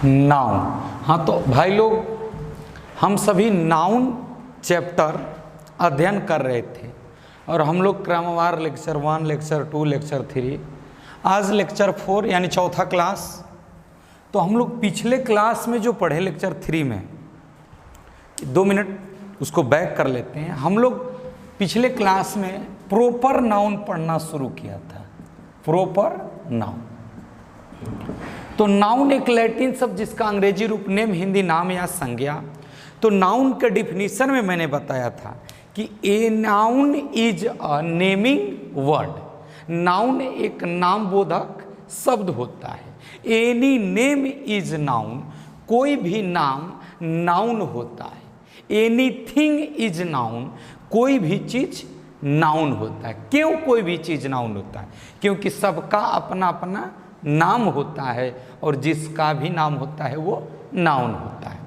Noun. हाँ तो भाई लोग, हम सभी नाउन चैप्टर अध्ययन कर रहे थे और हम लोग क्रमवार लेक्चर 1, लेक्चर 2, लेक्चर 3, आज लेक्चर 4 यानी चौथा क्लास। तो हम लोग पिछले क्लास में जो पढ़े लेक्चर 3 में, 2 मिनट उसको बैक कर लेते हैं। हम लोग पिछले क्लास में प्रॉपर नाउन पढ़ना शुरू किया था। प्रॉपर नाउन, तो नाउन एक लैटिन शब्द जिसका अंग्रेजी रूप नेम, हिंदी नाम या संज्ञा। तो नाउन के डिफिनीशन में मैंने बताया था कि a noun is a naming word. Noun एक नाम बोधक शब्द होता है। एनी नेम इज नाउन, कोई भी नाम नाउन होता है। एनीथिंग इज नाउन, कोई भी चीज नाउन होता है। क्यों कोई भी चीज नाउन होता है? क्योंकि सबका अपना अपना नाम होता है और जिसका भी नाम होता है वो नाउन होता है।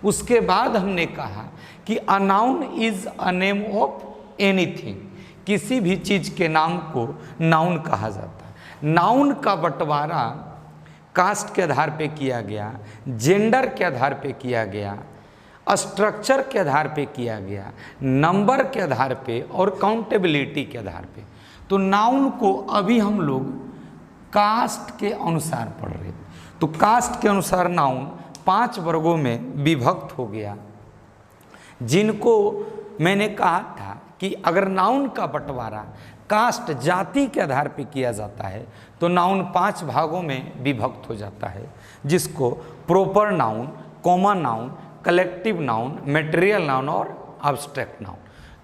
उसके बाद हमने कहा कि a noun is a name of anything, किसी भी चीज के नाम को नाउन कहा जाता है। नाउन का बंटवारा कास्ट के आधार पे किया गया, जेंडर के आधार पे किया गया, स्ट्रक्चर के आधार पे किया गया, नंबर के आधार पे और काउंटेबिलिटी के आधार पे। तो नाउन को अभी हम लोग कास्ट के अनुसार पढ़ रहे थे। तो कास्ट के अनुसार नाउन 5 वर्गों में विभक्त हो गया, जिनको मैंने कहा था कि अगर नाउन का बंटवारा कास्ट जाति के आधार पे किया जाता है तो नाउन 5 भागों में विभक्त हो जाता है, जिसको proper noun, common noun, collective noun, material noun और एब्स्ट्रैक्ट नाउन।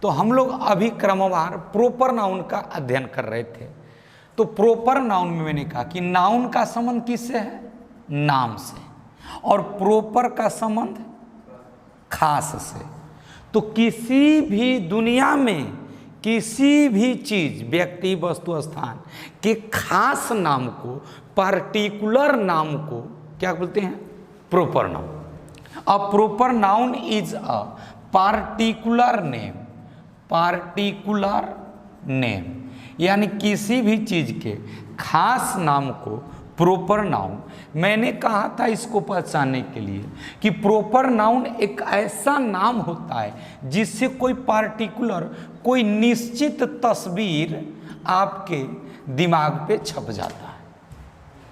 तो हम लोग अभी क्रमवार प्रॉपर नाउन का अध्ययन कर रहे थे। तो प्रॉपर नाउन में मैंने कहा कि नाउन का संबंध किससे है? नाम से। और प्रॉपर का संबंध खास से। तो किसी भी दुनिया में किसी भी चीज, व्यक्ति, वस्तु, स्थान के खास नाम को, पार्टिकुलर नाम को क्या बोलते हैं? Proper noun. A proper noun is a particular name. Particular name यानी किसी भी चीज के खास नाम को प्रॉपर नाउन। मैंने कहा था इसको पहचानने के लिए कि प्रॉपर नाउन एक ऐसा नाम होता है जिससे कोई पार्टिकुलर, कोई निश्चित तस्वीर आपके दिमाग पे छप जाता है,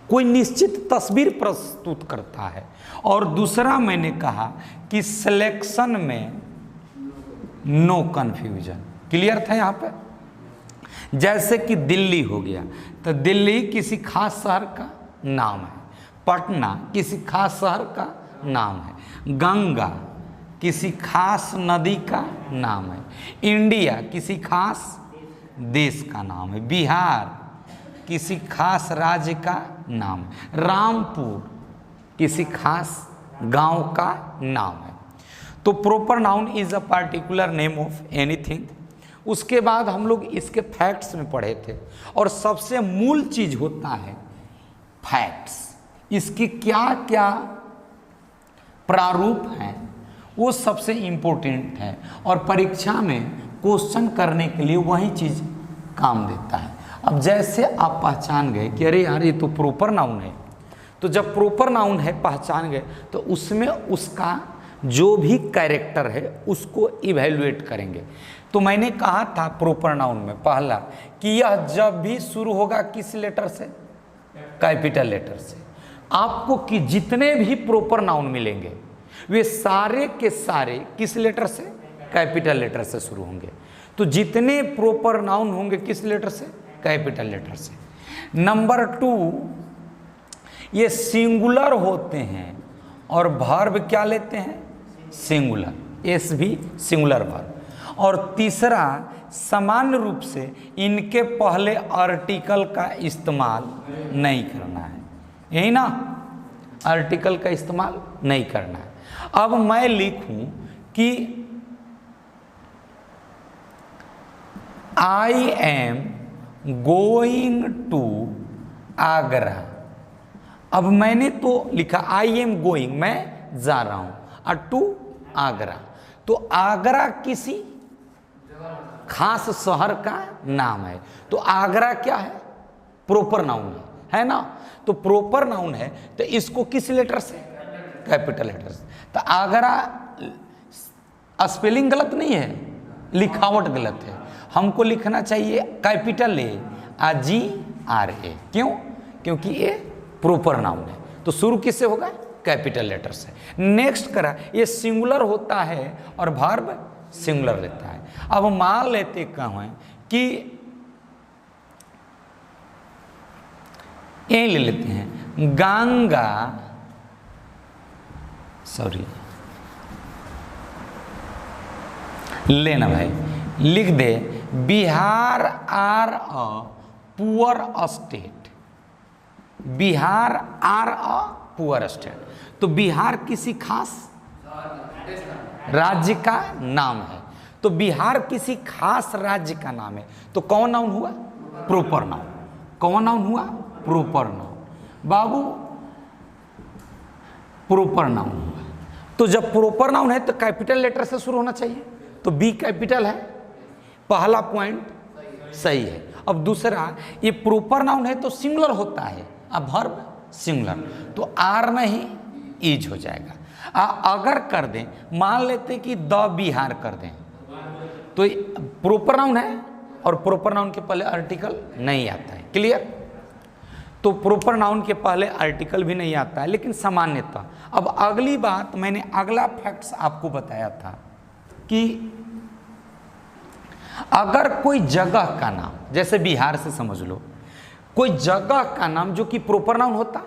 कोई निश्चित तस्वीर प्रस्तुत करता है। और दूसरा मैंने कहा कि सिलेक्शन में नो कंफ्यूजन। क्लियर था यहाँ पे? जैसे कि दिल्ली हो गया, तो दिल्ली किसी खास शहर का नाम है। पटना किसी खास शहर का नाम है। गंगा किसी खास नदी का नाम है। इंडिया किसी खास देश का नाम है। बिहार किसी खास राज्य का नाम है। रामपुर किसी खास गांव का नाम है। तो proper noun is a particular name of anything. उसके बाद हम लोग इसके फैक्ट्स में पढ़े थे और सबसे मूल चीज होता है फैक्ट्स। इसके क्या क्या प्रारूप हैं वो सबसे इंपॉर्टेंट है और परीक्षा में क्वेश्चन करने के लिए वही चीज काम देता है। अब जैसे आप पहचान गए कि अरे यार ये तो प्रॉपर नाउन है, तो जब प्रॉपर नाउन है पहचान गए तो उसमें उसका जो भी कैरेक्टर है उसको इवैल्यूएट करेंगे। तो मैंने कहा था प्रॉपर नाउन में पहला कि यह जब भी शुरू होगा किस लेटर से? कैपिटल लेटर से। आपको कि जितने भी प्रॉपर नाउन मिलेंगे वे सारे के सारे किस लेटर से? कैपिटल लेटर से शुरू होंगे। तो जितने प्रॉपर नाउन होंगे किस लेटर से? कैपिटल लेटर से। नंबर 2, ये सिंगुलर होते हैं और वर्ब क्या लेते हैं? सिंगुलर। एस भी सिंगुलर वर्ब। और तीसरा, सामान्य रूप से इनके पहले आर्टिकल का इस्तेमाल नहीं करना है। यही ना? आर्टिकल का इस्तेमाल नहीं करना है। अब मैं लिखूं कि I am going to Agra. अब मैंने तो लिखा आई एम गोइंग, मैं जा रहा हूं, टू आगरा। तो आगरा किसी खास शहर का नाम है। तो आगरा क्या है? प्रॉपर नाउन है ना? तो प्रॉपर नाउन है तो इसको किस लेटर से? कैपिटल लेटर से। तो आगरा स्पेलिंग गलत नहीं है, लिखावट गलत है। हमको लिखना चाहिए कैपिटल ए GRA। क्यों? क्योंकि ये प्रॉपर नाउन है। तो शुरू किससे होगा? कैपिटल लेटर से। नेक्स्ट करा, ये सिंगुलर होता है और वर्ब सिंगुलर लेता है। अब मान लेते कहें कि ये ले लेते हैं गंगा, सॉरी लेना भाई, लिख दे Bihar are a poor state. Bihar are a poor state. तो बिहार किसी खास राज्य का नाम है। तो बिहार किसी खास राज्य का नाम है। तो कौन नाउन हुआ? Proper noun. कौन नाउन हुआ? Proper noun. बाबू प्रॉपर नाउन हुआ। तो जब प्रॉपर नाउन है तो कैपिटल लेटर से शुरू होना चाहिए। तो बी कैपिटल है, पहला पॉइंट सही है। अब दूसरा, ये प्रॉपर नाउन है तो सिंगुलर होता है, अब वर्ब सिंगुलर, तो आर नहीं इज हो जाएगा। अगर कर दें, मान लेते कि द बिहार कर दें, तो प्रॉपर नाउन है और प्रॉपर नाउन के पहले आर्टिकल नहीं आता है। क्लियर? तो प्रॉपर नाउन के पहले आर्टिकल भी नहीं आता है, लेकिन सामान्यतः। अब अगली बात, मैंने अगला फैक्ट्स आपको बताया था कि अगर कोई जगह का नाम, जैसे बिहार से समझ लो, कोई जगह का नाम जो कि प्रॉपर नाउन होता,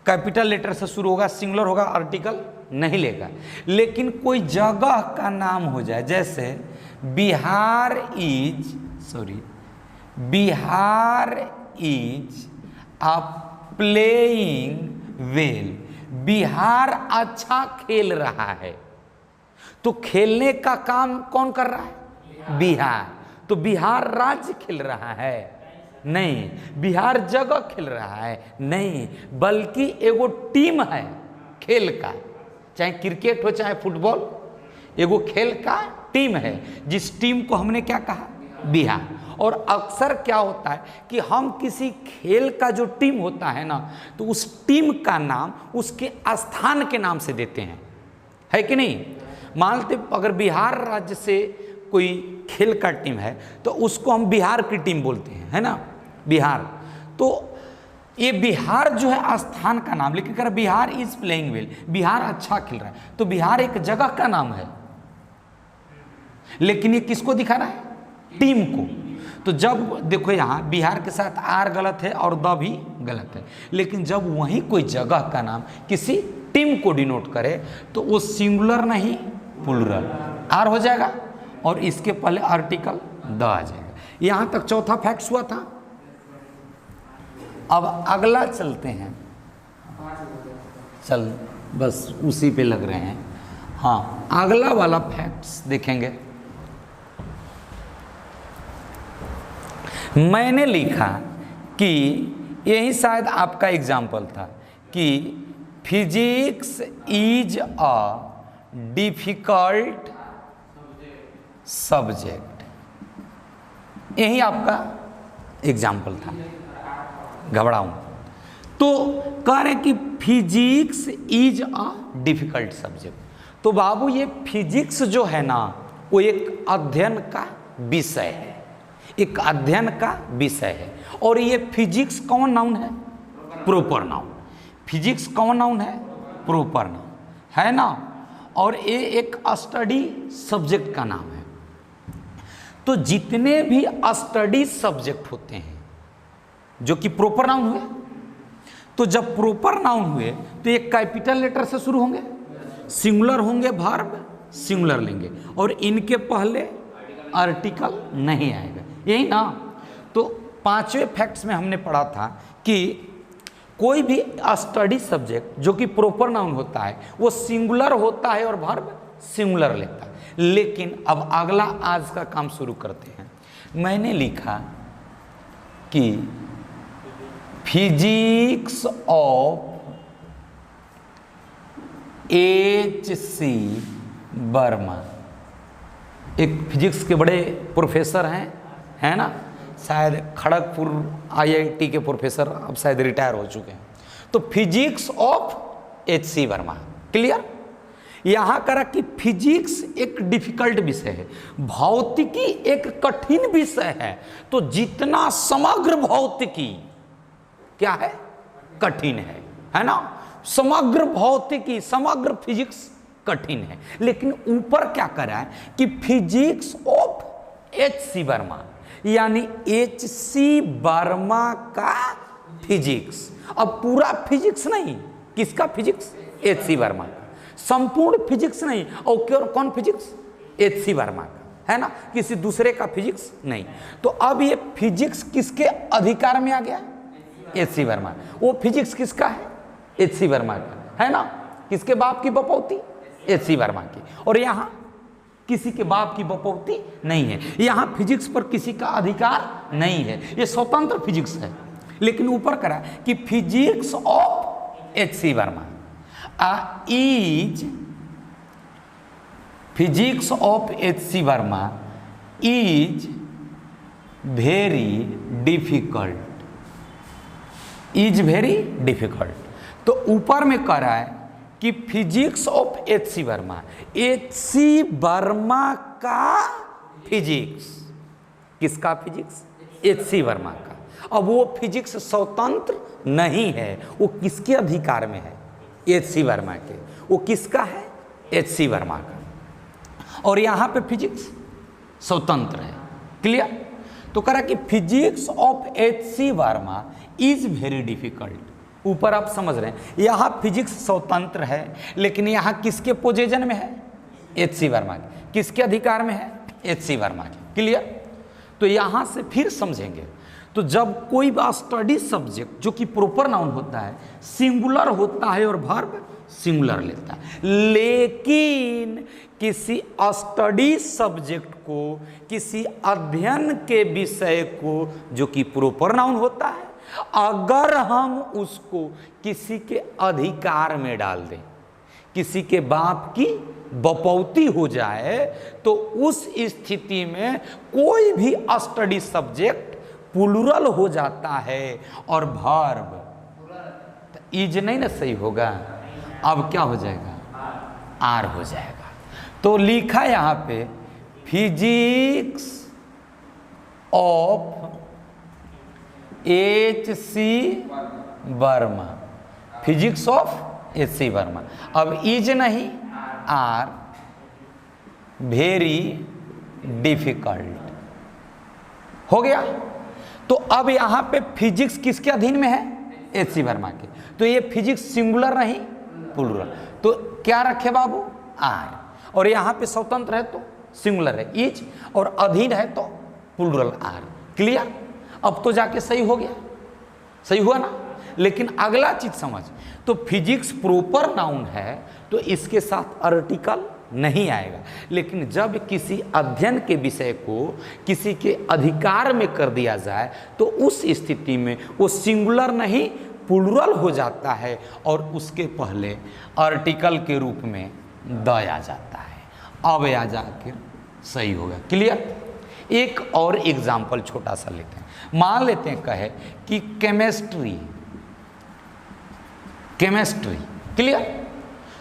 कैपिटल लेटर से शुरू होगा, सिंगुलर होगा, आर्टिकल नहीं लेगा। लेकिन कोई जगह का नाम हो जाए, जैसे Bihar is a playing well. Bihar अच्छा खेल रहा है। तो खेलने का काम कौन कर रहा है? बिहार। तो बिहार राज्य खेल रहा है? नहीं। बिहार जगह खेल रहा है? नहीं, बल्कि एगो टीम है खेल का, चाहे क्रिकेट हो चाहे फुटबॉल, एगो खेल का टीम है, जिस टीम को हमने क्या कहा? बिहार। और अक्सर क्या होता है कि हम किसी खेल का जो टीम होता है ना, तो उस टीम का नाम उसके स्थान के नाम से देते हैं, है कि नहीं? मानते अगर बिहार राज्य से कोई खेल का टीम है तो उसको हम बिहार की टीम बोलते हैं, है ना, बिहार। तो ये बिहार जो है स्थान का नाम, लेकिन अगर Bihar is playing well, Bihar अच्छा खेल रहा है, तो बिहार एक जगह का नाम है, लेकिन ये किसको दिखा रहा है? टीम को। तो जब देखो यहाँ बिहार के साथ आर गलत है और द भी गलत है, लेकिन जब वहीं कोई जगह का नाम किसी टीम को डिनोट करे तो वो सिंगुलर नहीं प्लूरल आर हो जाएगा और इसके पहले आर्टिकल द आ जाएगा। यहाँ तक चौथा फैक्ट्स हुआ था। अब अगला चलते हैं, चल बस उसी पे लग रहे हैं। हाँ, अगला वाला फैक्ट्स देखेंगे। मैंने लिखा कि यही शायद आपका एग्जाम्पल था कि physics is a difficult subject, यही आपका एग्जाम्पल था, घबराऊं। तो कह रहे कि physics is a difficult subject. तो बाबू ये फिजिक्स जो है ना, वो एक अध्ययन का विषय है, एक अध्ययन का विषय है। और ये फिजिक्स कौन नाउन है? Proper noun. फिजिक्स कौन नाउन है? प्रॉपर नाउन, है ना। और ये एक स्टडी सब्जेक्ट का नाम है। तो जितने भी स्टडी सब्जेक्ट होते हैं जो कि प्रॉपर नाउन हुए, तो जब प्रॉपर नाउन हुए तो ये कैपिटल लेटर से शुरू होंगे, सिंगुलर होंगे, वर्ब सिंगुलर लेंगे और इनके पहले आर्टिकल नहीं आएगा, यही ना। तो पांचवें फैक्ट्स में हमने पढ़ा था कि कोई भी स्टडी सब्जेक्ट जो कि प्रॉपर नाउन होता है वो सिंगुलर होता है और वर्ब सिंगुलर लेता है। लेकिन अब अगला आज का काम शुरू करते हैं। मैंने लिखा कि फिजिक्स ऑफ H.C. वर्मा, एक फिजिक्स के बड़े प्रोफेसर हैं, है ना, शायद खड़गपुर IIT के प्रोफेसर, अब शायद रिटायर हो चुके हैं। तो physics of H.C. Verma, clear. यहां करा कि फिजिक्स एक डिफिकल्ट विषय है, भौतिकी एक कठिन विषय है। तो जितना समग्र भौतिकी क्या है, कठिन है ना। समग्र भौतिकी, समग्र फिजिक्स कठिन है। लेकिन ऊपर क्या करा है कि फिजिक्स ऑफ H.C. वर्मा, यानी H.C. वर्मा का फिजिक्स। अब पूरा फिजिक्स नहीं, किसका फिजिक्स, H.C. वर्मा का। संपूर्ण फिजिक्स नहीं, और कौन फिजिक्स, H.C. वर्मा का, है ना, किसी दूसरे का फिजिक्स नहीं। तो अब ये फिजिक्स किसके अधिकार में आ गया, H.C. वर्मा। वो फिजिक्स किसका है, H.C. वर्मा का, है ना। किसके बाप की बपौती, H.C. वर्मा की। और यहां किसी के बाप की बपौती नहीं है, यहां फिजिक्स पर किसी का अधिकार नहीं है, ये स्वतंत्र फिजिक्स है। लेकिन ऊपर करा कि physics of H.C. Verma is, physics of H.C. Verma is very difficult, is very difficult. तो ऊपर में कह रहा है कि physics of H.C. Verma, H.C. Verma का फिजिक्स, किसका फिजिक्स, H.C. वर्मा का। अब वो फिजिक्स स्वतंत्र नहीं है, वो किसके अधिकार में है, H.C. वर्मा के। वो किसका है, H.C. वर्मा का। और यहां पे फिजिक्स स्वतंत्र है, क्लियर। तो कह रहा कि physics of H.C. Verma is very difficult. ऊपर आप समझ रहे हैं, यहां फिजिक्स स्वतंत्र है, लेकिन यहां किसके पोजीशन में है, H.C. वर्मा के। किसके अधिकार में है, H.C. वर्मा के, क्लियर। तो यहां से फिर समझेंगे। तो जब कोई स्टडी सब्जेक्ट जो कि प्रॉपर नाउन होता है, सिंगुलर होता है और वर्ब सिंगुलर लेता है, लेकिन किसी स्टडी सब्जेक्ट को, किसी अध्ययन के विषय को जो कि प्रॉपर नाउन होता है, अगर हम उसको किसी के अधिकार में डाल दें, किसी के बाप की बपौती हो जाए, तो उस स्थिति में कोई भी स्टडी सब्जेक्ट प्लूरल हो जाता है और वर्ब इज नहीं ना सही होगा, अब क्या हो जाएगा, आर हो जाएगा। तो लिखा यहां पे physics of H.C. Verma, physics of H.C. Verma. अब इज नहीं, आर वेरी डिफिकल्ट हो गया। तो अब यहां पे फिजिक्स किसके अधीन में है, H.C. वर्मा के। तो ये फिजिक्स सिंगुलर नहीं प्लूरल, तो क्या रखे बाबू, आर। और यहां पे स्वतंत्र है तो सिंगुलर है इज, और अधीन है तो प्लूरल आर, क्लियर। अब तो जाके सही हो गया, सही हुआ ना। लेकिन अगला चीज समझ, तो फिजिक्स प्रॉपर नाउन है तो इसके साथ आर्टिकल नहीं आएगा। लेकिन जब किसी अध्ययन के विषय को किसी के अधिकार में कर दिया जाए, तो उस स्थिति में वो सिंगुलर नहीं प्लूरल हो जाता है, और उसके पहले आर्टिकल के रूप में द आ जाता है। अब आ जाकर सही होगा, क्लियर। एक और एग्जाम्पल छोटा सा लेते हैं। मान लेते हैं कहे कि केमिस्ट्री, केमिस्ट्री, क्लियर।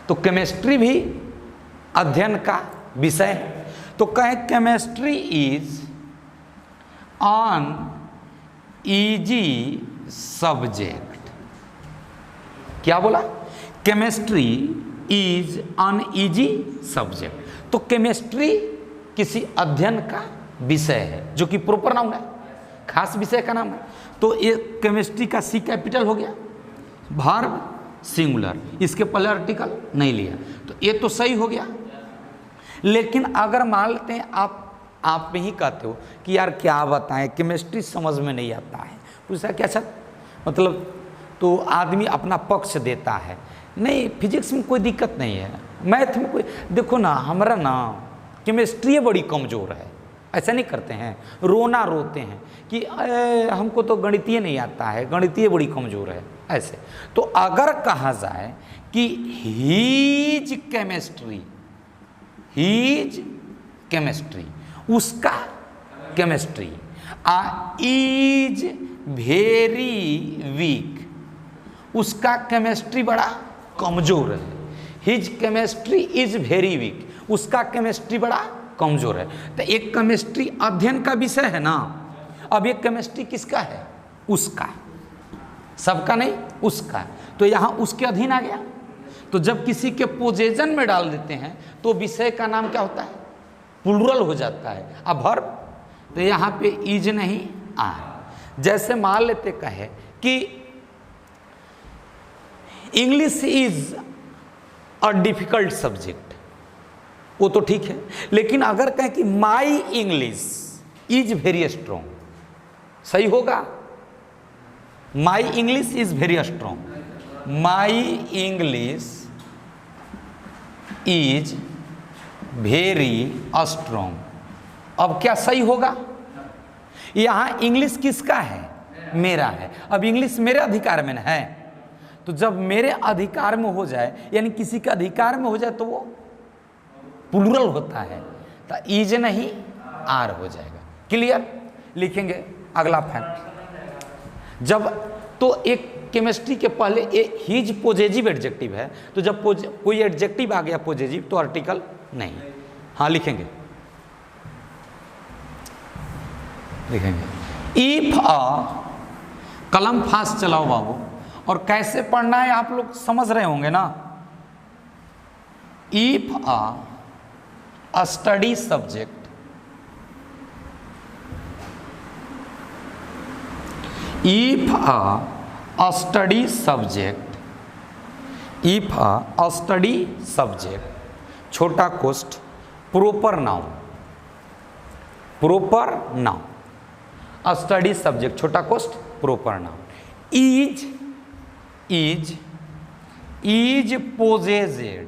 तो केमिस्ट्री भी अध्ययन का विषय है। तो कहे chemistry is on easy subject. क्या बोला, chemistry is on easy subject. तो केमिस्ट्री किसी अध्ययन का विषय है जो कि प्रॉपर नाउन है, खास विषय का नाम है। तो ये केमिस्ट्री का सी कैपिटल हो गया, वर्ब सिंगुलर, इसके पहले आर्टिकल नहीं लिया, तो ये तो सही हो गया। लेकिन अगर मान लेते हैं आप में ही कहते हो कि यार क्या बताएं, केमिस्ट्री समझ में नहीं आता है, पूछा क्या अच्छा मतलब, तो आदमी अपना पक्ष देता है, नहीं फिजिक्स में कोई दिक्कत नहीं है, मैथ में कोई, देखो ना हमारा ना केमिस्ट्री बड़ी कमज़ोर है, ऐसा नहीं करते हैं, रोना रोते हैं कि हमको तो गणितीय नहीं आता है, गणितीय बड़ी कमज़ोर है, ऐसे। तो अगर कहा जाए कि हीज केमिस्ट्री, हीज केमिस्ट्री, उसका केमिस्ट्री इज वेरी वीक, उसका केमिस्ट्री बड़ा कमज़ोर है, his chemistry is very weak, उसका केमिस्ट्री बड़ा कमजोर है। तो एक केमिस्ट्री अध्ययन का विषय है ना, अब एक केमिस्ट्री किसका है? उसका, सबका नहीं, उसका। तो यहाँ उसके अधीन आ गया। तो जब किसी के पोजेशन में डाल देते हैं तो विषय का नाम क्या होता है? प्लूरल हो जाता है। अब वर्ब, तो यहाँ पे इज नहीं आर। जैसे मान लेते कहे कि English is a difficult subject, वो तो ठीक है। लेकिन अगर कहें कि my English is very strong, सही होगा? My English is very strong, my English is very strong. अब क्या सही होगा? यहां इंग्लिश किसका है? मेरा है। अब इंग्लिश मेरे अधिकार में है, तो जब मेरे अधिकार में हो जाए, यानी किसी के अधिकार में हो जाए, तो वो प्लूरल होता है, तो इज नहीं आर हो जाएगा। क्लियर? लिखेंगे अगला फैक्ट। जब तो एक केमिस्ट्री के पहले हिज पोजेसिव एडजेक्टिव है, तो जब कोई एडजेक्टिव आ गया पोजेसिव तो आर्टिकल नहीं। हाँ लिखेंगे, इफ अ, कलम फास्ट चलाओ बाबू। और कैसे पढ़ना है आप लोग समझ रहे होंगे ना। If a study subject, if a study subject, if a study subject, छोटा कोष्ठ proper noun, proper noun, a study subject छोटा कोष्ठ proper noun, is possessed,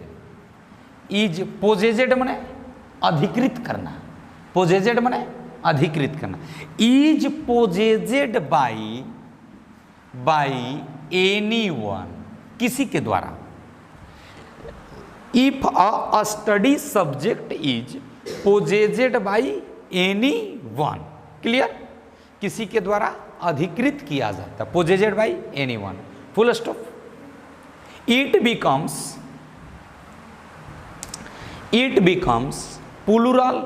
is possessed माने अधिकृत करना, possessed माने अधिकृत करना, इज पोजेजेड बाई एनीवन, किसी के द्वारा। If a study subject is possessed by anyone, clear? किसी के द्वारा अधिकृत किया जाता, possessed by anyone, full stop. It becomes plural,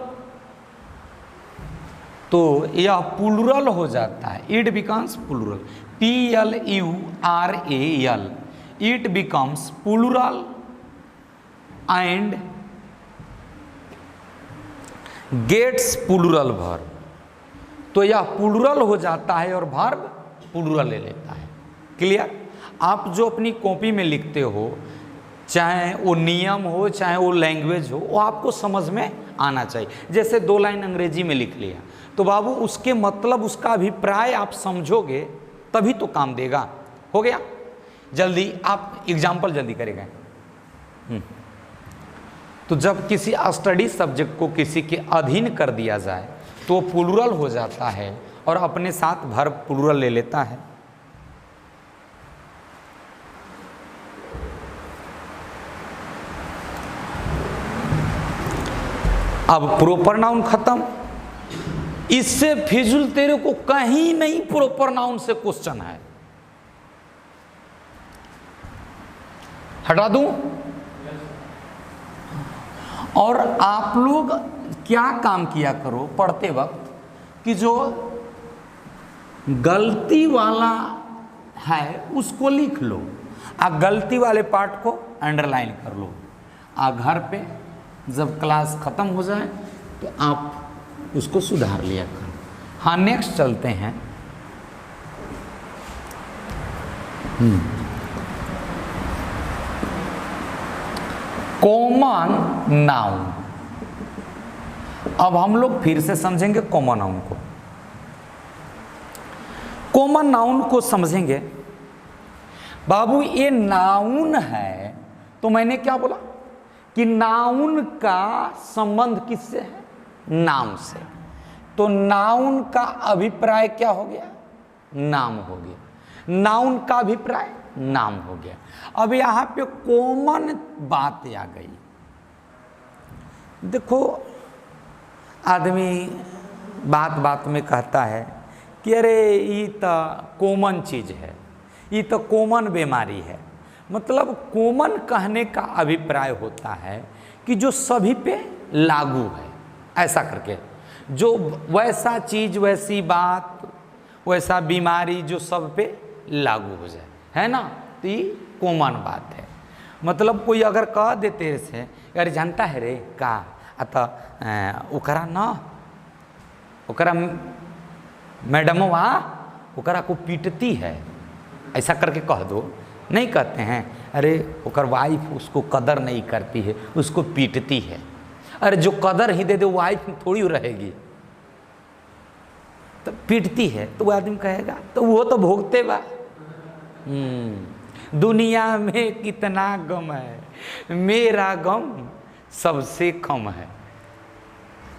तो यह प्लूरल हो जाता है। It becomes plural, PLURAL, it becomes plural and gets plural verb. तो यह प्लूरल हो जाता है और वर्ब प्लूरल ले लेता है। क्लियर? आप जो अपनी कॉपी में लिखते हो, चाहे वो नियम हो चाहे वो लैंग्वेज हो, वो आपको समझ में आना चाहिए। जैसे 2 लाइन अंग्रेजी में लिख लिया, तो बाबू उसके मतलब, उसका अभिप्राय आप समझोगे तभी तो काम देगा। हो गया? जल्दी आप एग्जाम्पल जल्दी करेंगे। तो जब किसी स्टडी सब्जेक्ट को किसी के अधीन कर दिया जाए तो प्लूरल हो जाता है और अपने साथ वर्ब प्लूरल ले लेता है। अब प्रॉपर नाउन खत्म। इससे फिजुल तेरे को कहीं नहीं प्रॉपर नाउन से क्वेश्चन है, हटा दूं। और आप लोग क्या काम किया करो पढ़ते वक्त कि जो गलती वाला है उसको लिख लो, गलती वाले पार्ट को अंडरलाइन कर लो। घर पे जब क्लास खत्म हो जाए तो आप उसको सुधार लिया करो। हाँ, नेक्स्ट चलते हैं। Common noun. अब हम लोग फिर से समझेंगे कॉमन नाउन को। कॉमन नाउन को समझेंगे। बाबू ये नाउन है, तो मैंने क्या बोला कि नाउन का संबंध किससे है? नाम से। तो नाउन का अभिप्राय क्या हो गया? नाम हो गया। नाउन का अभिप्राय नाम हो गया। अब यहां पे कॉमन बात आ गई। देखो, आदमी बात बात में कहता है कि अरे ये तो कॉमन चीज है, ये तो कॉमन बीमारी है। मतलब कॉमन कहने का अभिप्राय होता है कि जो सभी पे लागू है, ऐसा करके, जो वैसा चीज, वैसी बात, वैसा बीमारी जो सब पे लागू हो जाए, है ना, तो ये कॉमन बात है। मतलब कोई अगर कह देते से, अरे जानता है रे का ओकरा ना, ओकरा मैडमवा ओकरा को पीटती है, ऐसा करके कह दो, नहीं कहते हैं अरे ओकर वाइफ उसको कदर नहीं करती है, उसको पीटती है। अरे जो कदर ही दे दे वाइफ थोड़ी रहेगी, तो पीटती है तो वो आदमी कहेगा तो वो तो भोगते बा। दुनिया में कितना गम है, मेरा गम सबसे कम है।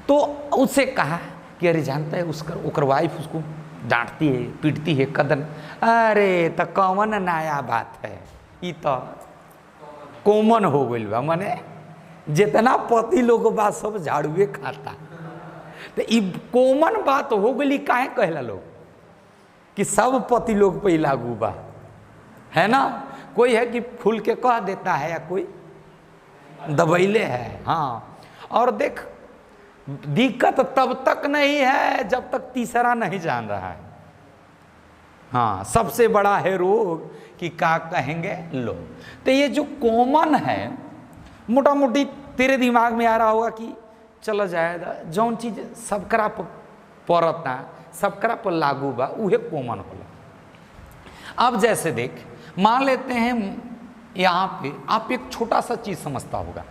तो उसे कहा कि अरे जानता है उसका ओकर वाइफ उसको डांटती है, पीटती है, कदर, अरे तो कॉमन नया बात है, ये तो कॉमन हो गई बा। माने जितना पति लोग बा सब झाड़ुए खाता, तो ये कॉमन बात हो गई। काहे कहला लोग कि सब पति लोग पे लागू बा, है ना। कोई है कि खुल के कह देता है या कोई दबैले है। हाँ, और देख दिक्कत तब तक नहीं है जब तक तीसरा नहीं जान रहा है। हाँ, सबसे बड़ा है रोग कि क्या कहेंगे लोग। तो ये जो कॉमन है, मोटा मोटी तेरे दिमाग में आ रहा होगा कि चलो जाएगा, जौन चीज सबकरा पड़ता, सबकरा पर लागू बा, उहे कॉमन होला। अब जैसे देख, मान लेते हैं यहाँ पे आप एक छोटा सा चीज समझता होगा।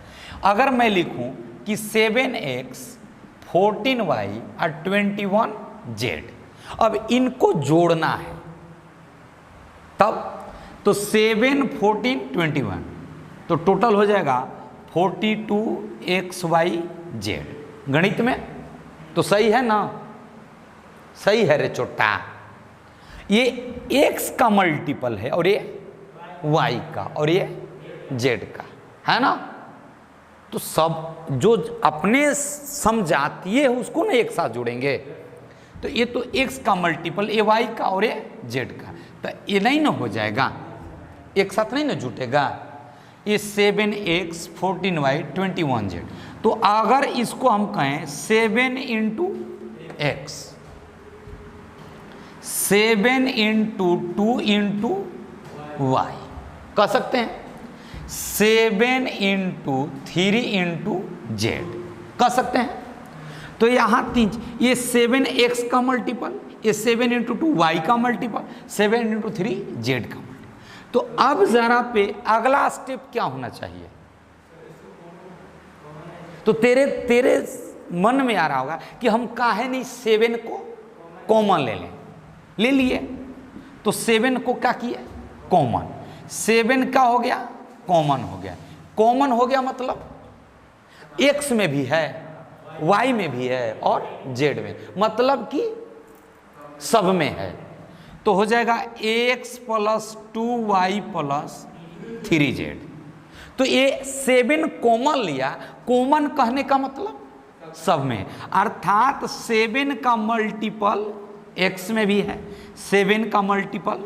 अगर मैं लिखूं कि 7x 14y और 21z, अब इनको जोड़ना है, तब तो 7 14 21 तो टोटल हो जाएगा 42xyz। गणित में तो सही है ना, सही है रे चोटा। ये x का मल्टीपल है और ये y का और ये z का, है ना। तो सब जो अपने समझातीय है उसको ना एक साथ जोड़ेंगे, तो ये तो x का मल्टीपल ये y का और ये z का, तो ये नहीं ना हो जाएगा, एक साथ नहीं ना जुटेगा। ये 7x 14y 21z, तो अगर इसको हम कहें 7 into X, 7 into 2 into Y कह सकते हैं, 7 इंटू 3 इंटू जेड कह सकते हैं। तो यहाँ तीन, ये 7x का मल्टीपल, ये 7 इंटू 2 वाई का मल्टीपल, 7 इंटू 3 जेड का मल्टीपल। तो अब जरा पे अगला स्टेप क्या होना चाहिए, तो तेरे मन में आ रहा होगा कि हम काहे नहीं 7 को कॉमन ले लें, ले लिए। तो 7 को क्या किए कॉमन, 7 का हो गया कॉमन हो गया। कॉमन हो गया मतलब x में भी है, y में भी है और z में, मतलब कि सब में है। तो हो जाएगा x plus 2y plus 3z। तो ये 7 कॉमन लिया, कॉमन कहने का मतलब सब में, अर्थात 7 का मल्टीपल x में भी है, 7 का मल्टीपल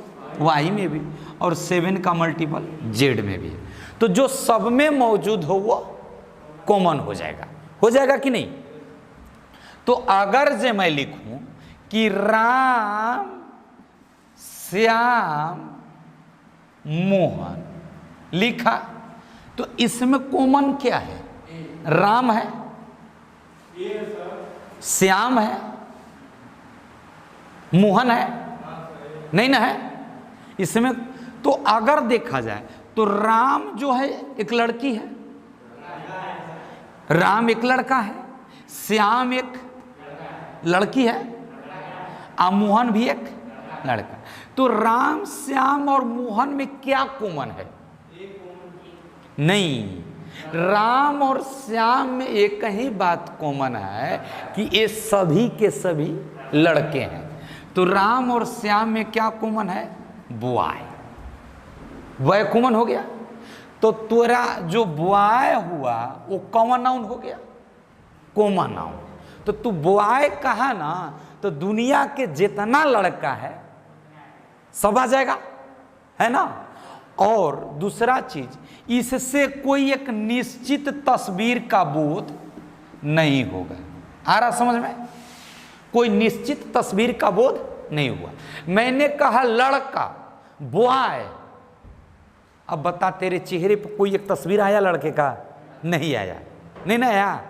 y में भी और 7 का मल्टीपल z में भी है। तो जो सब में मौजूद हो वो कॉमन हो जाएगा कि नहीं। तो अगर जे मैं लिखूं कि राम श्याम मोहन लिखा, तो इसमें कॉमन क्या है, राम है, श्याम है, मोहन है, नहीं ना है इसमें। तो अगर देखा जाए तो राम जो है एक लड़की है, राम एक लड़का है, श्याम एक लड़की है और मोहन भी एक लड़का। तो राम श्याम और मोहन में क्या कॉमन है, नहीं, राम और श्याम में एक ही बात कॉमन है कि ये सभी के सभी लड़के हैं। तो राम और श्याम में क्या कॉमन है, बॉय, बॉय कॉमन हो गया। तो तेरा जो बॉय हुआ वो कॉमन नाउन हो गया, कॉमन नाउन। तो तू बॉय कहा ना, तो दुनिया के जितना लड़का है सब आ जाएगा, है ना। और दूसरा चीज, इससे कोई एक निश्चित तस्वीर का बोध नहीं होगा। आ रहा समझ में? कोई निश्चित तस्वीर का बोध नहीं हुआ। मैंने कहा लड़का, बॉय, अब बता तेरे चेहरे पर कोई एक तस्वीर आया लड़के का? नहीं आया, नहीं ना आया।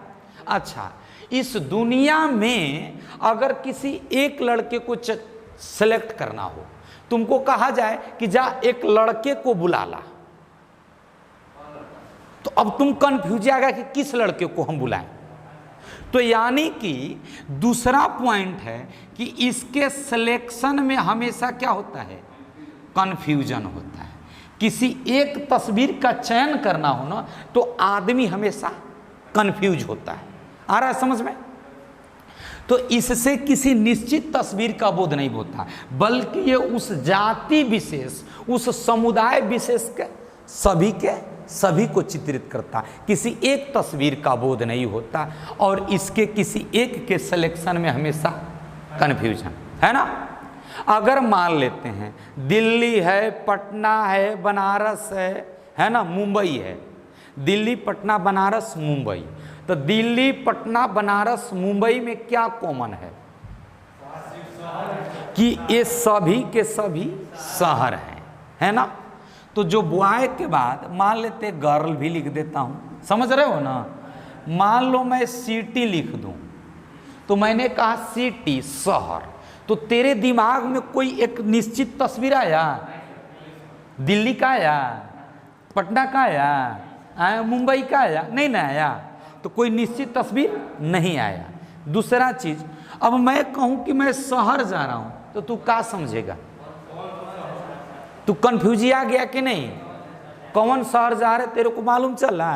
अच्छा, इस दुनिया में अगर किसी एक लड़के को सेलेक्ट करना हो, तुमको कहा जाए कि जा एक लड़के को बुला ला, तो अब तुम कंफ्यूज आएगा कि किस लड़के को हम बुलाएं। तो यानी कि दूसरा पॉइंट है कि इसके सिलेक्शन में हमेशा क्या होता है? कंफ्यूजन होता है। किसी एक तस्वीर का चयन करना हो ना, तो आदमी हमेशा कंफ्यूज होता है। आ रहा है समझ में? तो इससे किसी निश्चित तस्वीर का बोध नहीं होता, बल्कि ये उस जाति विशेष, उस समुदाय विशेष के सभी को चित्रित करता, किसी एक तस्वीर का बोध नहीं होता। और इसके किसी एक के सिलेक्शन में हमेशा कन्फ्यूजन है ना। अगर मान लेते हैं दिल्ली है, पटना है, बनारस है ना, मुंबई है, दिल्ली, पटना, बनारस, मुंबई, तो दिल्ली, पटना, बनारस, मुंबई में क्या कॉमन है? कि ये सभी के सभी शहर हैं, है ना। तो जो बॉय के बाद मान लेते गर्ल भी लिख देता हूं, समझ रहे हो ना। मान लो मैं सिटी लिख दूं, तो मैंने कहा सिटी, शहर, तो तेरे दिमाग में कोई एक निश्चित तस्वीर आया? दिल्ली का आया? पटना का आया? मुंबई का आया? नहीं ना आया। तो कोई निश्चित तस्वीर नहीं आया। दूसरा चीज, अब मैं कहूं कि मैं शहर जा रहा हूं, तो तू क्या समझेगा? तू कंफ्यूज आ गया कि नहीं? कौन शहर जा रहे तेरे को मालूम चल रहा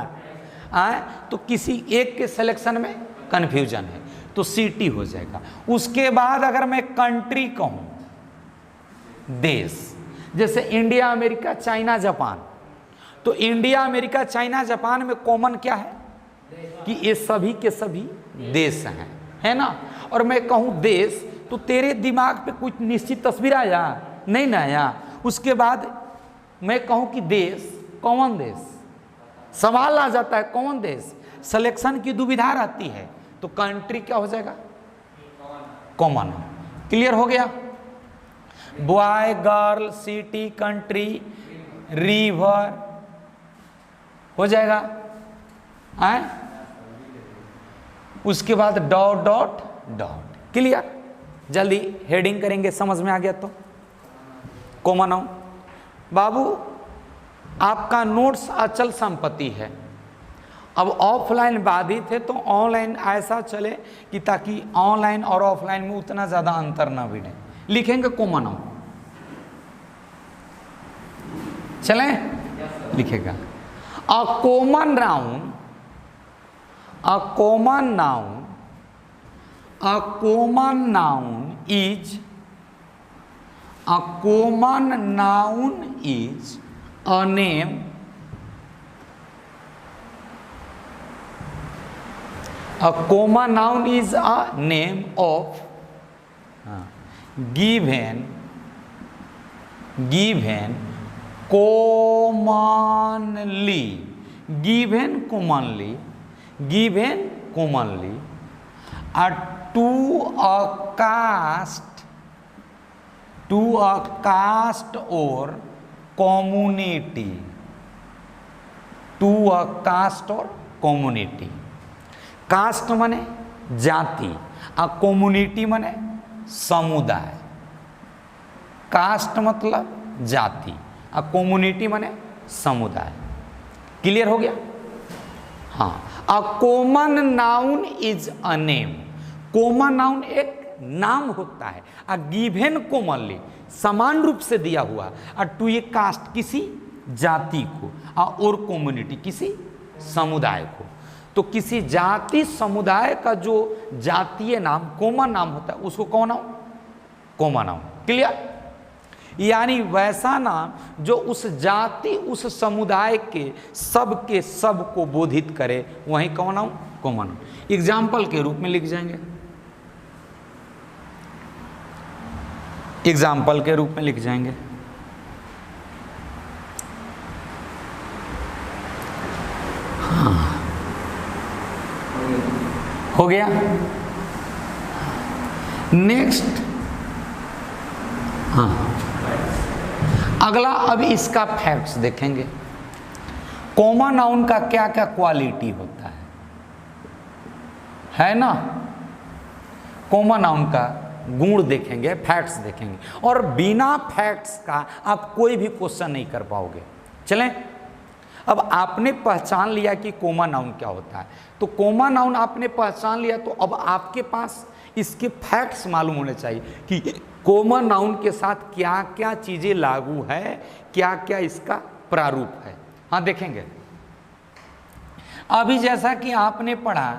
है? तो किसी एक के सिलेक्शन में कंफ्यूजन है, तो सिटी हो जाएगा। उसके बाद अगर मैं कंट्री कहूं, देश, जैसे इंडिया, अमेरिका, चाइना, जापान, तो इंडिया, अमेरिका, चाइना, जापान में कॉमन क्या है? कि ये सभी के सभी देश हैं, है ना। और मैं कहूं देश, तो तेरे दिमाग पे कुछ निश्चित तस्वीर आया? नहीं ना आया। उसके बाद मैं कहूं कि देश, कौन देश? सवाल आ जाता है कौन देश, सिलेक्शन की दुविधा रहती है। तो कंट्री क्या हो जाएगा? कॉमन। क्लियर हो गया? Boy, girl, city, country, river हो जाएगा। उसके बाद डॉट डॉट डॉट। क्लियर? जल्दी हेडिंग करेंगे, समझ में आ गया तो। Common noun. बाबू आपका नोट्स अचल संपत्ति है। अब ऑफलाइन बाधित है, तो ऑनलाइन ऐसा चले कि ताकि ऑनलाइन और ऑफलाइन में उतना ज़्यादा अंतर ना भिड़े। लिखेंगे कॉमन नाउन, चलें? लिखेगा a common noun, a common noun, a common noun is, a common noun is a name, a common noun is a name of given commonly, given commonly to a caste or community, to a caste or community। Caste माने जाति, आ community माने समुदाय। Cast मतलब जाति, आ community माने समुदाय। Clear हो गया? हाँ। A common noun is a name. Common noun एक नाम होता है, आ गिवन कॉमनली समान रूप से दिया हुआ, और टू ए कास्ट किसी जाति को, और कम्युनिटी किसी समुदाय को। तो किसी जाति समुदाय का जो जातीय नाम, कॉमन नाम होता है, उसको कौन नाम? कॉमन नाम। क्लियर? यानी वैसा नाम जो उस जाति, उस समुदाय के सब को बोधित करे, वही कौन नाम? कॉमन नाम। एग्जाम्पल के रूप में लिख जाएंगे, एग्जाम्पल के रूप में लिख जाएंगे। हो गया। नेक्स्ट, हाँ, अगला अब इसका फैक्ट्स देखेंगे। कॉमन नाउन का क्या क्या क्वालिटी होता है ना। कॉमन नाउन का गुण देखेंगे, फैक्ट्स देखेंगे, और बिना फैक्ट्स का आप कोई भी क्वेश्चन नहीं कर पाओगे। चलें, अब आपने पहचान लिया कि कॉमन नाउन क्या होता है, तो कॉमन नाउन आपने पहचान लिया, तो अब आपके पास इसके फैक्ट्स मालूम होने चाहिए कि कॉमन नाउन के साथ क्या क्या चीज़ें लागू है, क्या क्या इसका प्रारूप है। हाँ, देखेंगे। अभी जैसा कि आपने पढ़ा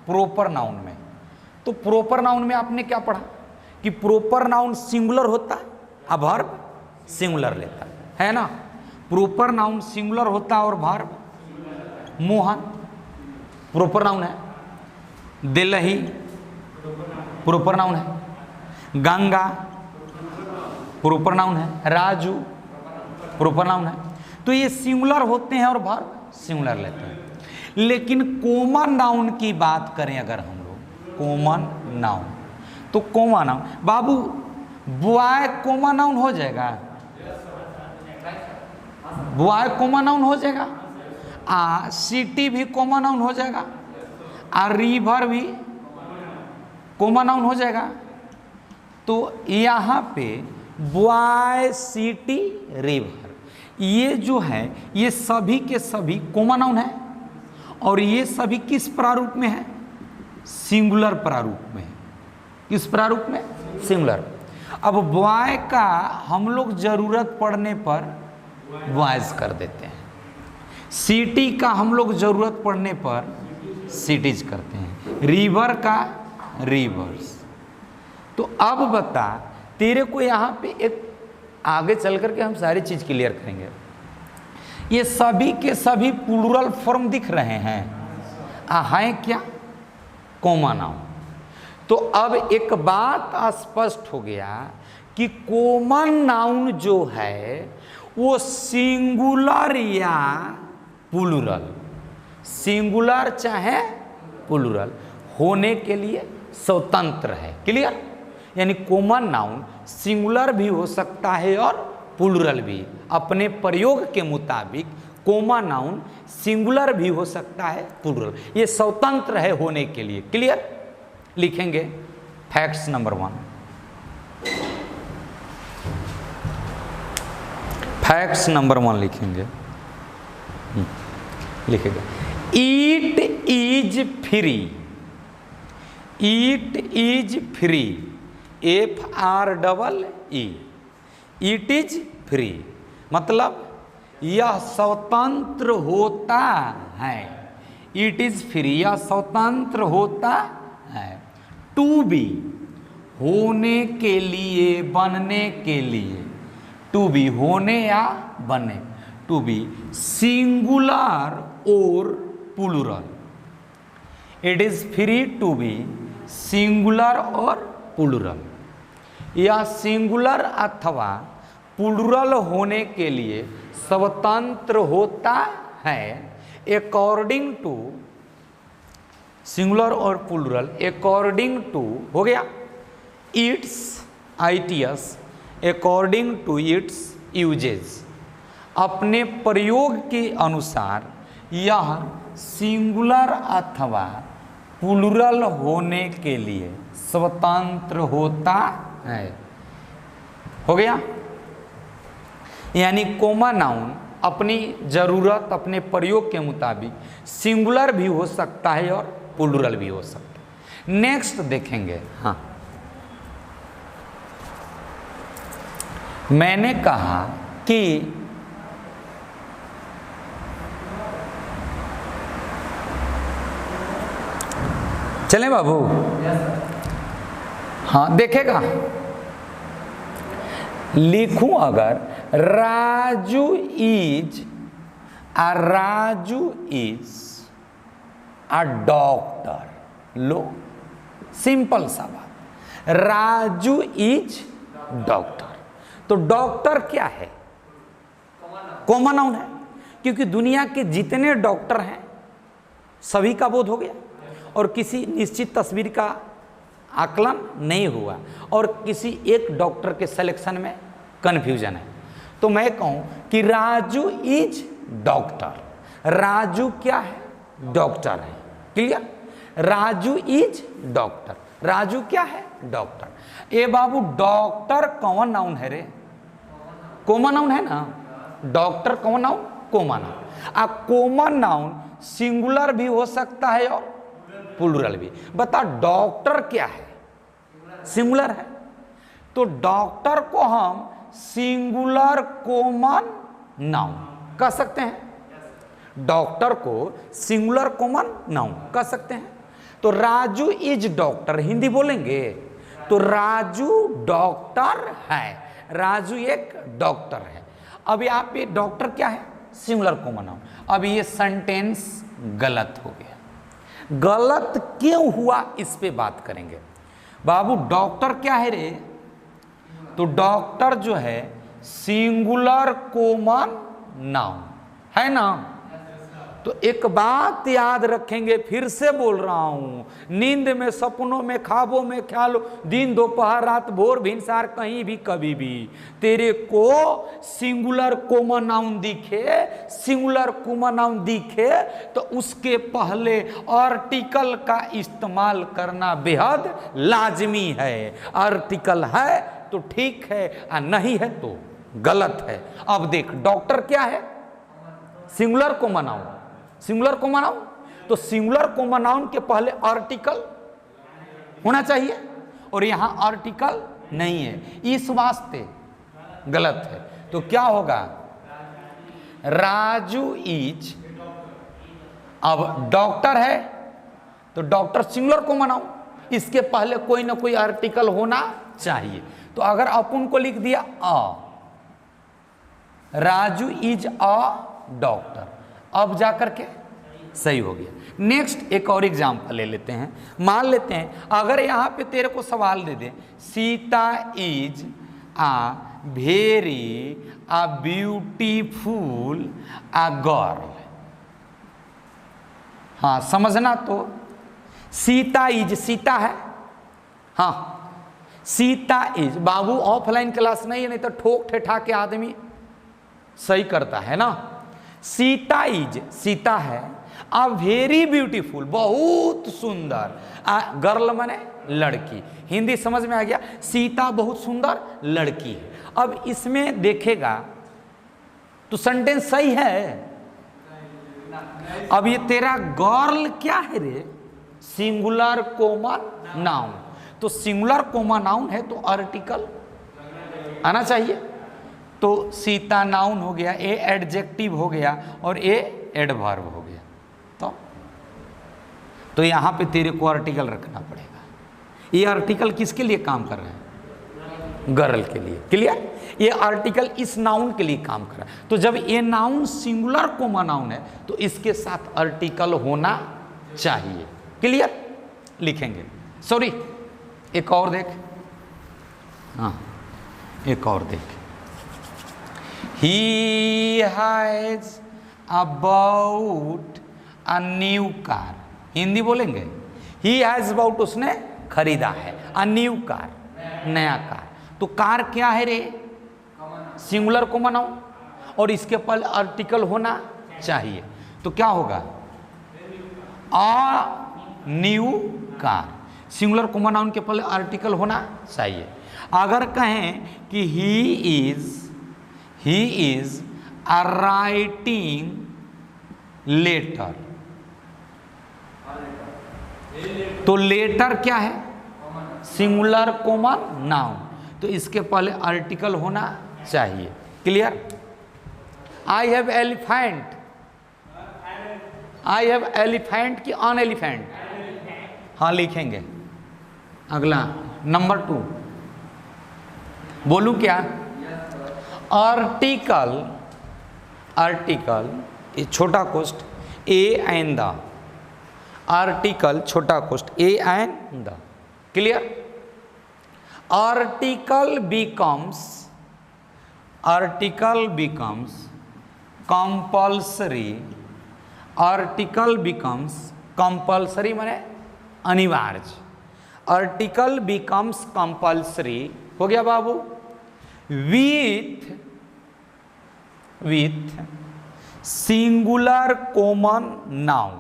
प्रॉपर नाउन में, तो प्रॉपर नाउन में आपने क्या पढ़ा कि प्रॉपर नाउन सिंगुलर होता है, अब वर्ब सिंगुलर लेता है ना। प्रॉपर नाउन सिंगुलर होता है और वर्ब मोहन प्रॉपर नाउन है, दिल्ही प्रॉपर नाउन है, गंगा प्रॉपर नाउन है, राजू प्रॉपर नाउन है। तो ये सिंगुलर होते हैं और वर्ब सिंगुलर लेते हैं। लेकिन कॉमन नाउन की बात करें अगर हम लोग, कॉमन नाउन, तो कॉमन नाउन बाबू बॉय कॉमन नाउन हो जाएगा, बॉय कॉमन नाउन हो जाएगा, सिटी भी कॉमन नाउन हो जाएगा, रिवर भी कॉमन नाउन हो जाएगा। तो यहाँ पे बॉय सिटी रिवर ये जो है ये सभी के सभी कॉमन नाउन है, और ये सभी किस प्रारूप में है, सिंगुलर प्रारूप में है। किस प्रारूप में, सिंगुलर। अब बॉय का हम लोग जरूरत पड़ने पर बॉयज कर देते हैं, सिटी का हम लोग जरूरत पड़ने पर सिटीज करते हैं, रिवर का रिवर्स। तो अब बता, तेरे को यहाँ पे एक आगे चल करके हम सारी चीज क्लियर करेंगे। ये सभी के सभी प्लूरल फॉर्म दिख रहे हैं, हैं क्या, कॉमन नाउन। तो अब एक बात स्पष्ट हो गया कि कॉमन नाउन जो है वो सिंगुलर या प्लूरल, सिंगुलर चाहे प्लूरल होने के लिए स्वतंत्र है। क्लियर, यानी कॉमन नाउन सिंगुलर भी हो सकता है और प्लूरल भी। अपने प्रयोग के मुताबिक कॉमन नाउन सिंगुलर भी हो सकता है, प्लूरल, ये स्वतंत्र है होने के लिए। क्लियर, लिखेंगे फैक्ट्स नंबर 1। फैक्ट्स नंबर 1 लिखेंगे, लिखेगा eat is free, eat is free, FREE, it is free, मतलब यह स्वतंत्र होता है। इट इज फ्री, यह स्वतंत्र होता है। टू बी, होने के लिए, बनने के लिए, टू बी होने या बने, टू बी सिंगुलर और plural. It is free to be singular और प्लूरल, या सिंगुलर अथवा प्लूरल होने के लिए स्वतंत्र होता है अकॉर्डिंग टू, सिंगुलर और प्लूरल अकॉर्डिंग टू, हो गया it's, ITS, according to its usage, अपने प्रयोग के अनुसार यह सिंगुलर अथवा प्लूरल होने के लिए स्वतंत्र होता है। हो गया, यानी कॉमन नाउन अपनी जरूरत, अपने प्रयोग के मुताबिक सिंगुलर भी हो सकता है और प्लूरल भी हो सकता है। नेक्स्ट देखेंगे, हाँ, मैंने कहा कि चलें बाबू, हाँ देखेगा, लिखूं अगर Raju is a doctor, low simple सा बात, राजू इज डॉक्टर। तो डॉक्टर क्या है, कॉमन नाउन है, क्योंकि दुनिया के जितने डॉक्टर हैं सभी का बोध हो गया और किसी निश्चित तस्वीर का आकलन नहीं हुआ और किसी एक डॉक्टर के सिलेक्शन में कन्फ्यूजन है। तो मैं कहूं कि राजू इज डॉक्टर। राजू क्या है? डॉक्टर है। Clear? Raju is doctor. Raju क्या है? डॉक्टर। ए बाबू, डॉक्टर कौन नाउन है रे? कॉमन नाउन है ना। डॉक्टर कौन नाउन? Common noun. आ कॉमन नाउन सिंगुलर भी हो सकता है और प्लूरल भी। बता, डॉक्टर क्या है? सिंगुलर है। तो डॉक्टर को हम सिंगुलर कॉमन नाउन कह सकते हैं। डॉक्टर को सिंगुलर कॉमन नाउन कह सकते हैं। तो राजू इज डॉक्टर हिंदी बोलेंगे तो राजू डॉक्टर है। राजू एक डॉक्टर है। अब यहाँ पे डॉक्टर क्या है? Singular common noun. अब ये सेंटेंस गलत हो गया। गलत क्यों हुआ इस पे बात करेंगे। बाबू, डॉक्टर क्या है रे? तो डॉक्टर जो है सिंगुलर कॉमन नाउन है ना। तो एक बात याद रखेंगे, फिर से बोल रहा हूं, नींद में, सपनों में, ख्वाबों में, ख्यालों, दिन दोपहर रात भोर भिनसार, कहीं भी कभी भी तेरे को सिंगुलर कॉमन नाउन दिखे, सिंगुलर कॉमन नाउन दिखे तो उसके पहले आर्टिकल का इस्तेमाल करना बेहद लाजमी है। आर्टिकल है तो ठीक है और नहीं है तो गलत है। अब देख, डॉक्टर क्या है? Singular common noun. Singular common noun, तो सिंगुलर कॉमन नाउन के पहले आर्टिकल होना चाहिए और यहां आर्टिकल नहीं है, इस वास्ते गलत है। तो क्या होगा? राजू इज, अब डॉक्टर है तो डॉक्टर सिंगुलर कॉमन नाउन, इसके पहले कोई ना कोई आर्टिकल होना चाहिए। तो अगर अपन को लिख दिया राजू इज अ डॉक्टर, अब जाकर के सही हो गया। नेक्स्ट एक और एग्जांपल ले लेते हैं। मान लेते हैं अगर यहां पे तेरे को सवाल दे दे, Sita is uh very uh beautiful uh girl. हाँ, समझना तो, सीता इज, सीता है, हाँ, सीता इज। बाबू ऑफलाइन क्लास नहीं है, नहीं तो ठोक ठेठा के आदमी सही करता है ना। सीता इज, सीता है, आ वेरी ब्यूटीफुल, बहुत सुंदर, गर्ल माने लड़की। हिंदी समझ में आ गया? सीता बहुत सुंदर लड़की है। अब इसमें देखेगा तो सेंटेंस सही है। अब ये तेरा गर्ल क्या है रे? Singular common noun. तो सिंगुलर कॉमन नाउन है तो आर्टिकल आना चाहिए। तो सीता नाउन हो गया, ए एडजेक्टिव हो गया और ए एडवर्ब हो गया। तो यहां पे तेरे को आर्टिकल रखना पड़ेगा। ये आर्टिकल किसके लिए काम कर रहा है? गर्ल के लिए। क्लियर? ये आर्टिकल इस नाउन के लिए काम कर रहा है। तो जब ये नाउन सिंगुलर कॉमन नाउन है तो इसके साथ आर्टिकल होना चाहिए। क्लियर? लिखेंगे। सॉरी, एक और देख, हाँ एक और देख। He has bought a new car। Hindi बोलेंगे, He has bought, उसने खरीदा है, a new car, नया कार। तो कार क्या है रे? सिंगुलर कॉमन नाउन और इसके पहले आर्टिकल होना चाहिए। तो क्या होगा? a new car, singular common noun के पहले आर्टिकल होना चाहिए। अगर कहें कि he is writing letter, तो लेटर क्या है? सिंगुलर कॉमन नाउन, तो इसके पहले आर्टिकल होना चाहिए। Clear? I have elephant, I have elephant की ऑन एलिफेंट? हाँ लिखेंगे। अगला नंबर 2 बोलूं क्या? आर्टिकल, आर्टिकल ये छोटा कोष्ट ए एंड द, आर्टिकल छोटा कोष्ट a and the. Clear? Article becomes, article becomes compulsory article becomes compulsory माने अनिवार्य, आर्टिकल बिकम्स कंपल्सरी हो गया बाबू विथ सिंगुलर कॉमन नाउन,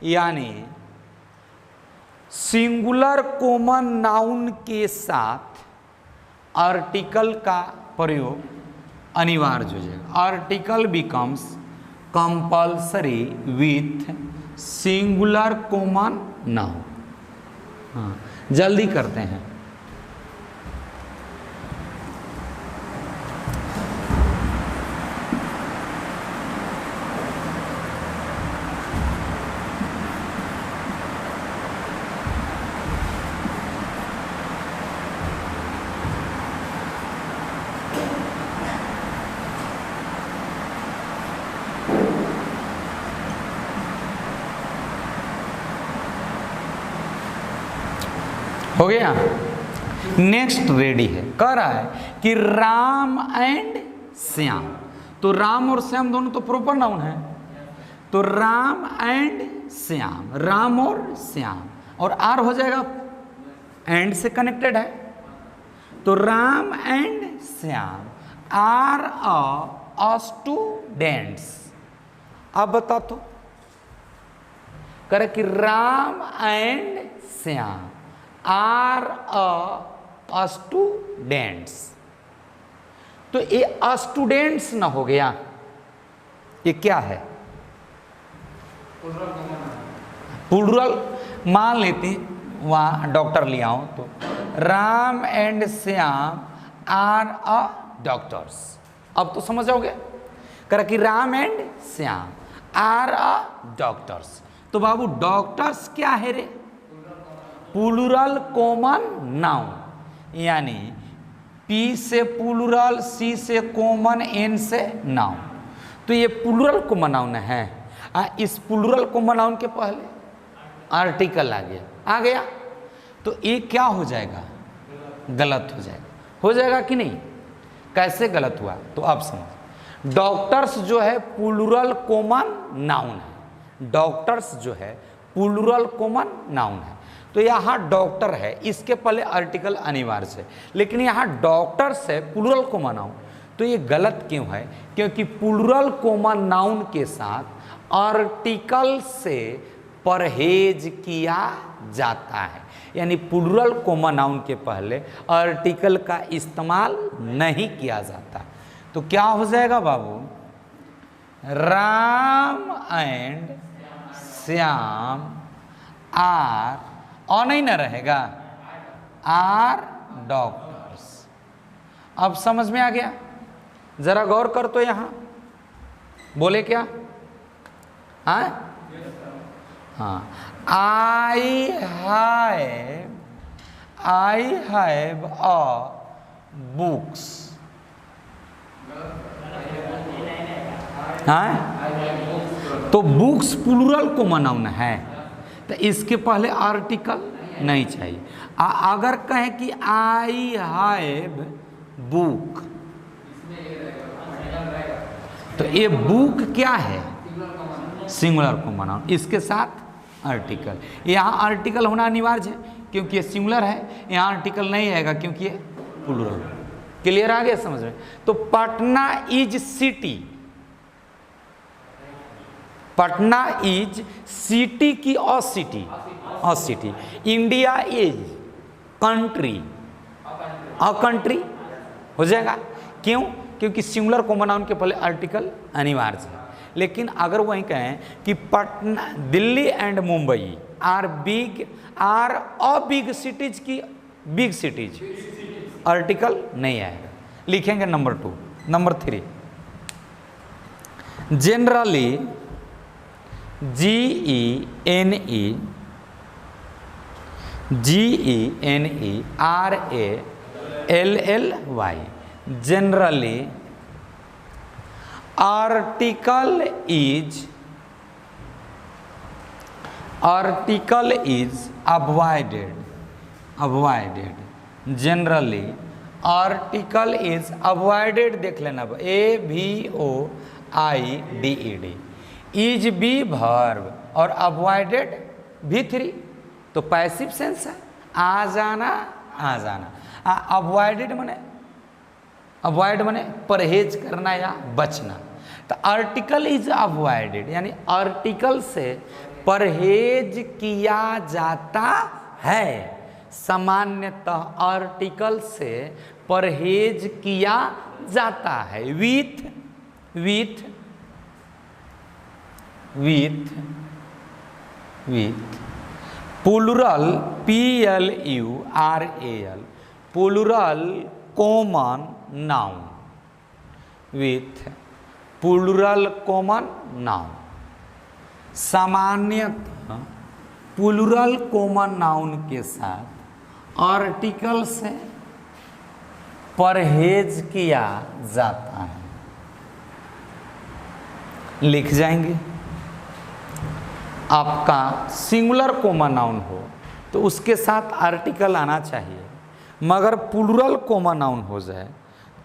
यानी सिंगुलर कॉमन नाउन के साथ आर्टिकल का प्रयोग अनिवार्य हो जाएगा। Article becomes compulsory with singular common noun. हाँ, जल्दी करते हैं। हो गया। नेक्स्ट रेडी है, कह रहा है कि राम एंड श्याम। तो राम और श्याम दोनों तो प्रॉपर नाउन है, तो राम एंड श्याम, राम और श्याम, और आर हो जाएगा एंड से कनेक्टेड है, तो Ram and Shyam are a students. अब बता तो करे कि Ram and Shyam are a students. तो ये स्टूडेंट्स ना हो गया, ये क्या है? प्लूरल मान लेते, वहां डॉक्टर लिया हूं, तो Ram and Shyam are a doctors. अब तो समझ जाओगे, कर कि Ram and Shyam are a doctors. तो बाबू डॉक्टर्स क्या है रे? प्लूरल कॉमन नाउन, यानी पी से प्लूरल, सी से कॉमन, एन से नाउन। तो ये प्लूरल कॉमन नाउन है। इस प्लूरल कॉमन नाउन के पहले आर्टिकल आ गया तो ये क्या हो जाएगा? गलत हो जाएगा कि नहीं? कैसे गलत हुआ? तो आप समझ, डॉक्टर्स जो है प्लूरल कॉमन नाउन है, डॉक्टर्स जो है प्लूरल कॉमन नाउन है। तो यहाँ डॉक्टर है, इसके पहले आर्टिकल अनिवार्य है, लेकिन यहाँ डॉक्टर्स है प्लूरल कॉमन नाउन। तो ये गलत क्यों है? क्योंकि प्लूरल कॉमन नाउन के साथ आर्टिकल से परहेज किया जाता है, यानी प्लूरल कॉमन नाउन के पहले आर्टिकल का इस्तेमाल नहीं किया जाता। तो क्या हो जाएगा बाबू? राम एंड श्याम आर, और नहीं ना रहेगा, आर डॉक्टर्स। अब समझ में आ गया? जरा गौर कर तो यहां बोले क्या? हाँ, आई हैव अ बुक्स। हाँ, तो बुक्स प्लूरल कॉमन नाउन है, तो इसके पहले आर्टिकल नहीं चाहिए। अगर कहें कि आई हैव बुक, तो ये बुक क्या है? सिंगुलर कॉमन नाउन, इसके साथ आर्टिकल। यहाँ आर्टिकल होना अनिवार्य है क्योंकि ये सिंगुलर है, यहाँ आर्टिकल नहीं आएगा क्योंकि ये प्लूरल। क्लियर आ गया समझ में? तो Patna is city, Patna is city की a city. India is country, a country हो जाएगा। क्यों? क्योंकि सिंगुलर कॉमन नाउन के पहले आर्टिकल अनिवार्य है। लेकिन अगर वही कहें कि Patna, Delhi and Mumbai are a big cities की बिग सिटीज, आर्टिकल नहीं आएगा। लिखेंगे number 2। Number 3, generally GENERALLY, generally article is avoided, generally article is avoided. देख लेना, AVOIDED। इज बी वर्ब और अवॉइडेड V3, तो पैसिव सेंस है, आ जाना आ जाना। अवॉइडेड माने, अवॉइड माने परहेज करना या बचना। तो आर्टिकल इज अवॉइडेड यानी आर्टिकल से परहेज किया जाता है। सामान्यतः आर्टिकल से परहेज किया जाता है। With with with with plural PLURAL plural common noun, with plural common noun. सामान्यतः प्लूरल कॉमन नाउन के साथ आर्टिकल से परहेज किया जाता है। लिख जाएंगे। आपका सिंगुलर कॉमन नाउन हो तो उसके साथ आर्टिकल आना चाहिए, मगर प्लूरल कॉमन नाउन हो जाए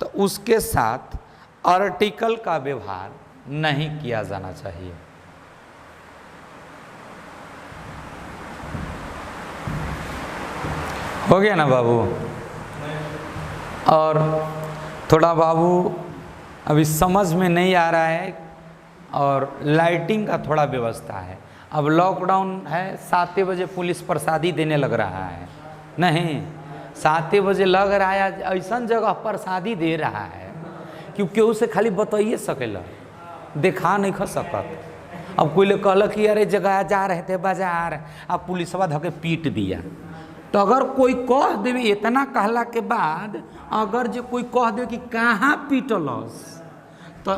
तो उसके साथ आर्टिकल का व्यवहार नहीं किया जाना चाहिए। हो गया ना बाबू? और थोड़ा बाबू अभी समझ में नहीं आ रहा है, और लाइटिंग का थोड़ा व्यवस्था है। अब लॉकडाउन है, 7 बजे पुलिस प्रसादी देने लग रहा है। नहीं, 7 बजे लग रहा है, ऐसा जगह प्रसादी दे रहा है क्योंकि उसे खाली बताइए सकेला, देखा नहीं खा सकत। अब कोई लोग कहल कि अरे जगह जा रहे थे बाजार, अब पुलिसवा धके पीट दिया। तो अगर कोई कह देवे, इतना कहला के बाद अगर जो कोई कह दे कि कहाँ पीटलस, तो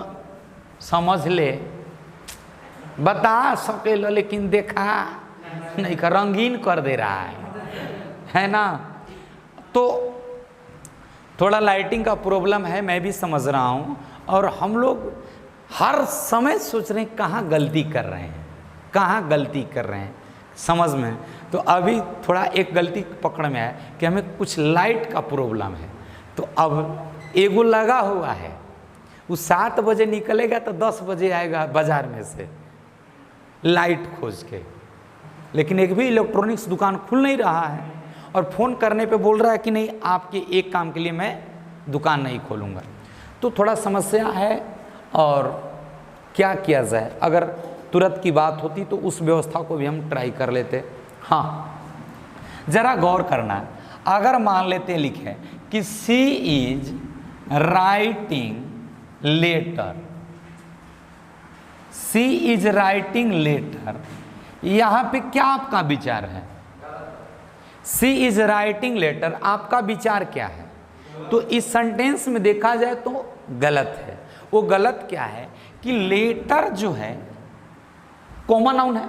समझ ले बता सकेला, लेकिन देखा नहीं का, रंगीन कर दे रहा है ना। तो थोड़ा लाइटिंग का प्रॉब्लम है, मैं भी समझ रहा हूँ। और हम लोग हर समय सोच रहे हैं कहाँ गलती कर रहे हैं, कहाँ गलती कर रहे हैं समझ में। तो अभी थोड़ा एक गलती पकड़ में आया कि हमें कुछ लाइट का प्रॉब्लम है। तो अब एगो लगा हुआ है, वो 7 बजे निकलेगा तो 10 बजे आएगा बाजार में से लाइट खोज के, लेकिन एक भी इलेक्ट्रॉनिक्स दुकान खुल नहीं रहा है। और फ़ोन करने पे बोल रहा है कि नहीं, आपके एक काम के लिए मैं दुकान नहीं खोलूँगा। तो थोड़ा समस्या है, और क्या किया जाए। अगर तुरंत की बात होती तो उस व्यवस्था को भी हम ट्राई कर लेते। हाँ, ज़रा गौर करना। अगर मान लेते लिखे कि she is writing letter, she is writing letter, यहाँ पे क्या आपका विचार है? सी इज राइटिंग लेटर, आपका विचार क्या है? तो इस सेंटेंस में देखा जाए तो गलत है। वो गलत क्या है कि लेटर जो है कॉमन नाउन है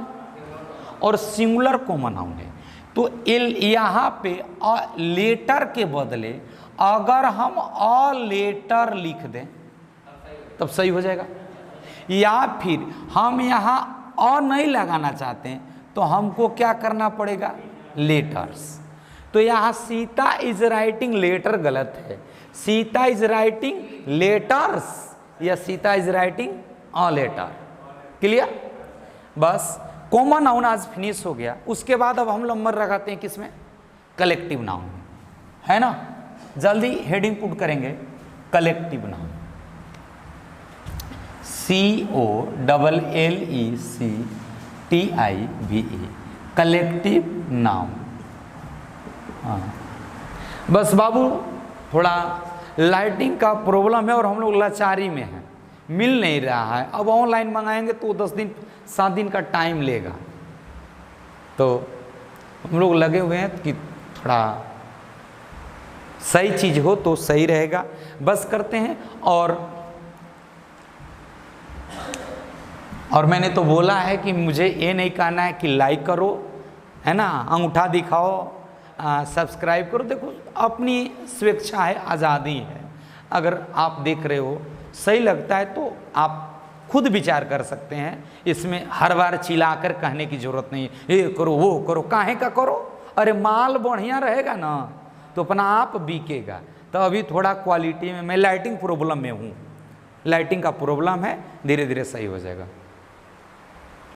और सिंगुलर कॉमन नाउन है। तो यहाँ पे लेटर के बदले अगर हम अ लेटर लिख दें तब सही हो जाएगा। या फिर हम यहाँ अ नहीं लगाना चाहते हैं तो हमको क्या करना पड़ेगा? लेटर्स। तो यहाँ सीता इज राइटिंग लेटर गलत है। सीता इज राइटिंग लेटर्स या Sita is writing a letter. Clear? बस कॉमन नाउन आज फिनिश हो गया। उसके बाद अब हम नंबर लगाते हैं किसमें? कलेक्टिव नाउन, है ना। जल्दी हेडिंग पुट करेंगे, collective noun. COLLECTIVE, collective noun. हाँ, बस बाबू थोड़ा लाइटिंग का प्रॉब्लम है और हम लोग लाचारी में हैं, मिल नहीं रहा है। अब ऑनलाइन मंगाएंगे तो 10 दिन 7 दिन का टाइम लेगा। तो हम लोग लगे हुए हैं कि थोड़ा सही चीज़ हो तो सही रहेगा, बस करते हैं। और मैंने तो बोला है कि मुझे ये नहीं कहना है कि लाइक करो, है ना, अंगूठा दिखाओ, सब्सक्राइब करो। देखो अपनी स्वेच्छा है, आज़ादी है। अगर आप देख रहे हो सही लगता है तो आप खुद विचार कर सकते हैं। इसमें हर बार चिल्लाकर कहने की ज़रूरत नहीं है, ये करो वो करो, काहे का करो। अरे माल बढ़िया रहेगा ना तो अपना आप बिकेगा। तो अभी थोड़ा क्वालिटी में, मैं लाइटिंग प्रॉब्लम में हूँ, लाइटिंग का प्रॉब्लम है, धीरे धीरे सही हो जाएगा।